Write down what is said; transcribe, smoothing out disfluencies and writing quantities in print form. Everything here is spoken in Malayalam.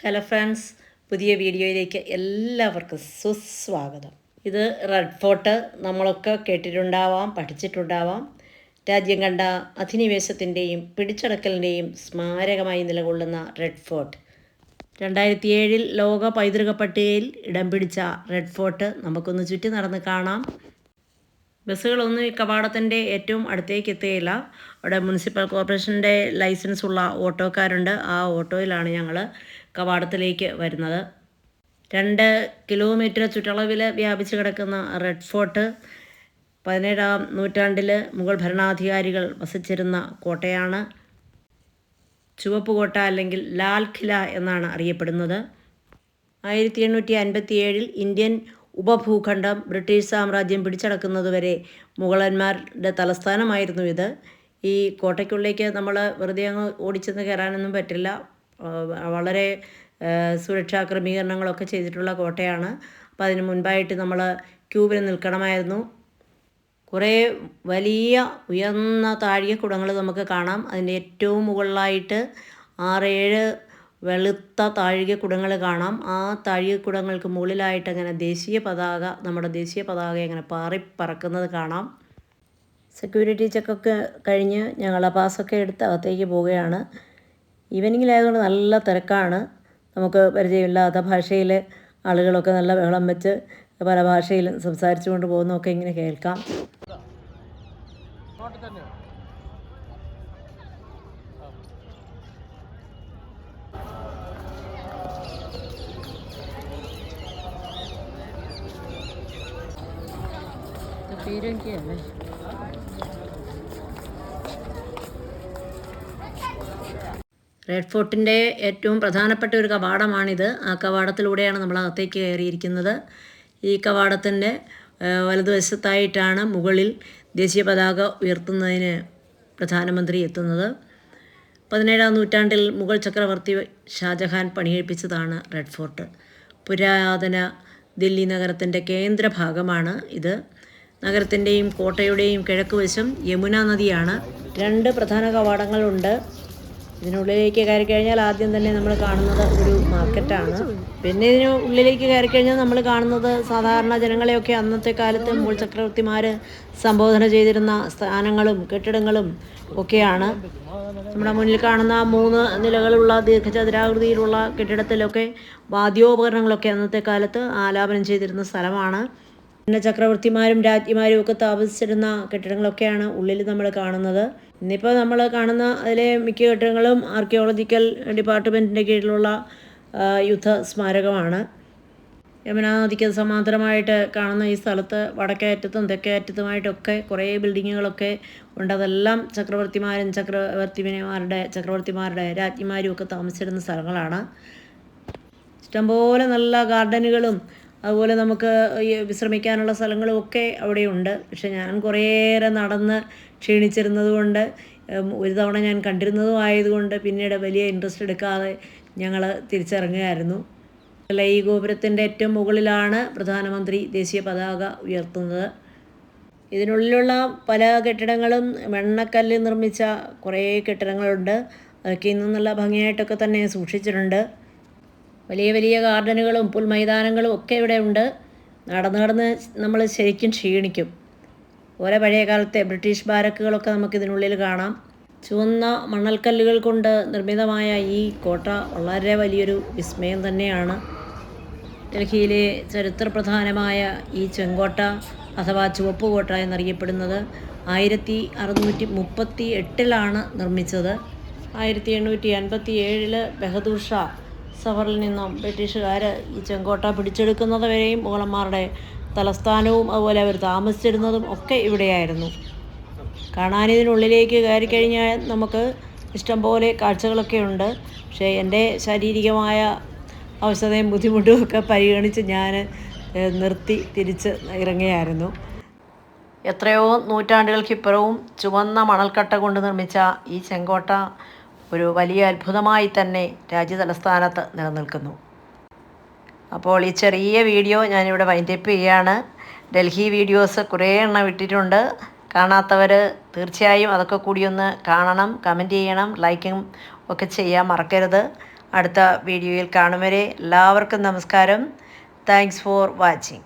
ഹലോ ഫ്രണ്ട്സ്, പുതിയ വീഡിയോയിലേക്ക് എല്ലാവർക്കും സുസ്വാഗതം. ഇത് റെഡ് ഫോർട്ട്. നമ്മളൊക്കെ കേട്ടിട്ടുണ്ടാവാം, പഠിച്ചിട്ടുണ്ടാവാം. രാജ്യം കണ്ട അധിനിവേശത്തിൻ്റെയും പിടിച്ചടക്കലിൻ്റെയും സ്മാരകമായി നിലകൊള്ളുന്ന റെഡ് ഫോർട്ട് 2007 ലോക പൈതൃക പട്ടികയിൽ ഇടം പിടിച്ച റെഡ് ഫോർട്ട് നമുക്കൊന്ന് ചുറ്റി നടന്ന് കാണാം. ബസ്സുകളൊന്നും ഈ കവാടത്തിൻ്റെ ഏറ്റവും അടുത്തേക്ക് എത്തുകയില്ല. അവിടെ മുനിസിപ്പൽ കോർപ്പറേഷൻ്റെ ലൈസൻസ് ഉള്ള ഓട്ടോക്കാരുണ്ട്. ആ ഓട്ടോയിലാണ് ഞങ്ങൾ കവാടത്തിലേക്ക് വരുന്നത്. 2 കിലോമീറ്റർ ചുറ്റളവിൽ വ്യാപിച്ച് കിടക്കുന്ന റെഡ് ഫോർട്ട് 17-ാം നൂറ്റാണ്ടിൽ മുഗൾ ഭരണാധികാരികൾ വസിച്ചിരുന്ന കോട്ടയാണ്. ചുവപ്പ് കോട്ട അല്ലെങ്കിൽ ലാൽ ഖില എന്നാണ് അറിയപ്പെടുന്നത്. 1857 ഇന്ത്യൻ ഉപഭൂഖണ്ഡം ബ്രിട്ടീഷ് സാമ്രാജ്യം പിടിച്ചടക്കുന്നതുവരെ മുഗളന്മാരുടെ തലസ്ഥാനമായിരുന്നു ഇത്. ഈ കോട്ടയ്ക്കുള്ളിലേക്ക് നമ്മൾ വെറുതെ അങ്ങ് ഓടിച്ചെന്ന് കയറാനൊന്നും പറ്റില്ല. വളരെ സുരക്ഷാ ക്രമീകരണങ്ങളൊക്കെ ചെയ്തിട്ടുള്ള കോട്ടയാണ്. അപ്പോൾ അതിന് മുൻപായിട്ട് നമ്മൾ ക്യൂവിൽ നിൽക്കണമായിരുന്നു. കുറേ വലിയ ഉയർന്ന താഴികക്കുടങ്ങൾ നമുക്ക് കാണാം. അതിൻ്റെ ഏറ്റവും മുകളിലായിട്ട് 6-7 വെളുത്ത താഴികക്കുടങ്ങൾ കാണാം. ആ താഴികക്കുടങ്ങൾക്ക് മുകളിലായിട്ട് അങ്ങനെ നമ്മുടെ ദേശീയ പതാക അങ്ങനെ പറക്കുന്നത് കാണാം. സെക്യൂരിറ്റി ചെക്കൊക്കെ കഴിഞ്ഞ് ഞങ്ങൾ പാസ്സൊക്കെ എടുത്ത് അകത്തേക്ക് പോവുകയാണ്. ഈവനിങ്ങിലായതുകൊണ്ട് നല്ല തിരക്കാണ്. നമുക്ക് പരിചയമില്ലാത്ത ഭാഷയിൽ ആളുകളൊക്കെ നല്ല ബഹളം വെച്ച് പല ഭാഷയിലും സംസാരിച്ചു കൊണ്ട് പോകുന്നതൊക്കെ ഇങ്ങനെ കേൾക്കാം. പേരൊക്കെയല്ലേ. റെഡ് ഫോർട്ടിൻ്റെ ഏറ്റവും പ്രധാനപ്പെട്ട ഒരു കവാടമാണിത്. ആ കവാടത്തിലൂടെയാണ് നമ്മൾ അകത്തേക്ക് കയറിയിരിക്കുന്നത്. ഈ കവാടത്തിൻ്റെ വലതുവശത്തായിട്ടാണ് മുകളിൽ ദേശീയ പതാക ഉയർത്തുന്നതിന് പ്രധാനമന്ത്രി എത്തുന്നത്. 17-ാം നൂറ്റാണ്ടിൽ മുഗൾ ചക്രവർത്തി ഷാജഹാൻ പണികഴിപ്പിച്ചതാണ് റെഡ് ഫോർട്ട്. പുരാതന ദില്ലി നഗരത്തിൻ്റെ കേന്ദ്രഭാഗമാണ് ഇത്. നഗരത്തിൻ്റെയും കോട്ടയുടെയും കിഴക്കുവശം യമുന നദിയാണ്. 2 പ്രധാന കവാടങ്ങളുണ്ട്. ഇതിനുള്ളിലേക്ക് കയറി കഴിഞ്ഞാൽ ആദ്യം തന്നെ നമ്മൾ കാണുന്നത് ഒരു മാർക്കറ്റാണ്. പിന്നെ ഇതിന് ഉള്ളിലേക്ക് കയറി കഴിഞ്ഞാൽ നമ്മൾ കാണുന്നത് സാധാരണ ജനങ്ങളെയൊക്കെ അന്നത്തെ കാലത്ത് മുഗൾ ചക്രവർത്തിമാർ സംബോധന ചെയ്തിരുന്ന സ്ഥാനങ്ങളും കെട്ടിടങ്ങളും ഒക്കെയാണ്. നമ്മുടെ മുന്നിൽ കാണുന്ന 3 നിലകളുള്ള ദീർഘചതുരാകൃതിയിലുള്ള കെട്ടിടത്തിലൊക്കെ വാദ്യോപകരണങ്ങളൊക്കെ അന്നത്തെ കാലത്ത് ആലാപനം ചെയ്തിരുന്ന സ്ഥലമാണ്. പിന്നെ ചക്രവർത്തിമാരും രാജ്ഞിമാരും ഒക്കെ താമസിച്ചിരുന്ന കെട്ടിടങ്ങളൊക്കെയാണ് ഉള്ളിൽ നമ്മൾ കാണുന്നത്. ഇന്നിപ്പോൾ നമ്മൾ കാണുന്ന അതിലെ മിക്ക കെട്ടിടങ്ങളും ആർക്കിയോളജിക്കൽ ഡിപ്പാർട്ട്മെൻറ്റിൻ്റെ കീഴിലുള്ള യുദ്ധ സ്മാരകമാണ്. യമുനാ നദിക്ക് സമാന്തരമായിട്ട് കാണുന്ന ഈ സ്ഥലത്ത് വടക്കേ അറ്റത്തും തെക്കേ അറ്റത്തുമായിട്ടൊക്കെ കുറേ ബിൽഡിങ്ങുകളൊക്കെ ഉണ്ട്. അതെല്ലാം ചക്രവർത്തിമാരുടെ രാജ്ഞിമാരും ഒക്കെ താമസിച്ചിരുന്ന സ്ഥലങ്ങളാണ്. ഇഷ്ടംപോലെ നല്ല ഗാർഡനുകളും അതുപോലെ നമുക്ക് വിശ്രമിക്കാനുള്ള സ്ഥലങ്ങളും ഒക്കെ അവിടെയുണ്ട്. പക്ഷെ ഞാൻ കുറേയേറെ നടന്ന് ക്ഷീണിച്ചിരുന്നത് കൊണ്ട് ഒരു തവണ ഞാൻ കണ്ടിരുന്നതും ആയതുകൊണ്ട് പിന്നീട് വലിയ ഇൻട്രസ്റ്റ് എടുക്കാതെ ഞങ്ങൾ തിരിച്ചിറങ്ങുകയായിരുന്നു. ഈ ഗോപുരത്തിൻ്റെ ഏറ്റവും മുകളിലാണ് പ്രധാനമന്ത്രി ദേശീയ പതാക ഉയർത്തുന്നത്. ഇതിനുള്ളിലുള്ള പല കെട്ടിടങ്ങളും വെണ്ണക്കല്ലിൽ നിർമ്മിച്ച കുറേ കെട്ടിടങ്ങളുണ്ട്. അതൊക്കെ ഇന്നും നല്ല ഭംഗിയായിട്ടൊക്കെ തന്നെ സൂക്ഷിച്ചിട്ടുണ്ട്. വലിയ വലിയ ഗാർഡനുകളും പുൽമൈതാനങ്ങളും ഒക്കെ ഇവിടെ ഉണ്ട്. നടന്ന് നമ്മൾ ശരിക്കും ക്ഷീണിക്കും. ഓരോ പഴയ കാലത്തെ ബ്രിട്ടീഷ് ബാരക്കുകളൊക്കെ നമുക്കിതിനുള്ളിൽ കാണാം. ചുവന്ന മണൽക്കല്ലുകൾ കൊണ്ട് നിർമ്മിതമായ ഈ കോട്ട വളരെ വലിയൊരു വിസ്മയം തന്നെയാണ്. ഡൽഹിയിലെ ചരിത്രപ്രധാനമായ ഈ ചെങ്കോട്ട അഥവാ ചുവപ്പ് കോട്ട എന്നറിയപ്പെടുന്നത് 1638 നിർമ്മിച്ചത്. 1887 ബഹദൂർ ഷാ സഫറിൽ നിന്നും ബ്രിട്ടീഷുകാർ ഈ ചെങ്കോട്ട പിടിച്ചെടുക്കുന്നത് വരെയും മുഗളന്മാരുടെ തലസ്ഥാനവും അതുപോലെ അവർ താമസിച്ചിരുന്നതും ഒക്കെ ഇവിടെയായിരുന്നു. കാണാനിതിനുള്ളിലേക്ക് കയറി കഴിഞ്ഞാൽ നമുക്ക് ഇഷ്ടംപോലെ കാഴ്ചകളൊക്കെ ഉണ്ട്. പക്ഷേ എൻ്റെ ശാരീരികമായ അവസ്ഥയും ബുദ്ധിമുട്ടും ഒക്കെ പരിഗണിച്ച് ഞാൻ നിർത്തി തിരിച്ച് ഇറങ്ങുകയായിരുന്നു. എത്രയോ നൂറ്റാണ്ടുകൾക്കിപ്പുറവും ചുവന്ന മണൽക്കട്ട കൊണ്ട് നിർമ്മിച്ച ഈ ചെങ്കോട്ട ഒരു വലിയ അത്ഭുതമായി തന്നെ രാജ്യതലസ്ഥാനത്ത് നിലനിൽക്കുന്നു. അപ്പോൾ ഈ ചെറിയ വീഡിയോ ഞാനിവിടെ വൈൻഡപ്പ് ചെയ്യുകയാണ്. ഡൽഹി വീഡിയോസ് കുറേ എണ്ണം ഇട്ടിട്ടുണ്ട്. കാണാത്തവർ തീർച്ചയായും അതൊക്കെ കൂടി ഒന്ന് കാണണം, കമൻറ്റ് ചെയ്യണം, ലൈക്കും ഒക്കെ ചെയ്യാൻ മറക്കരുത്. അടുത്ത വീഡിയോയിൽ കാണും വരെ എല്ലാവർക്കും നമസ്കാരം. Thanks for watching.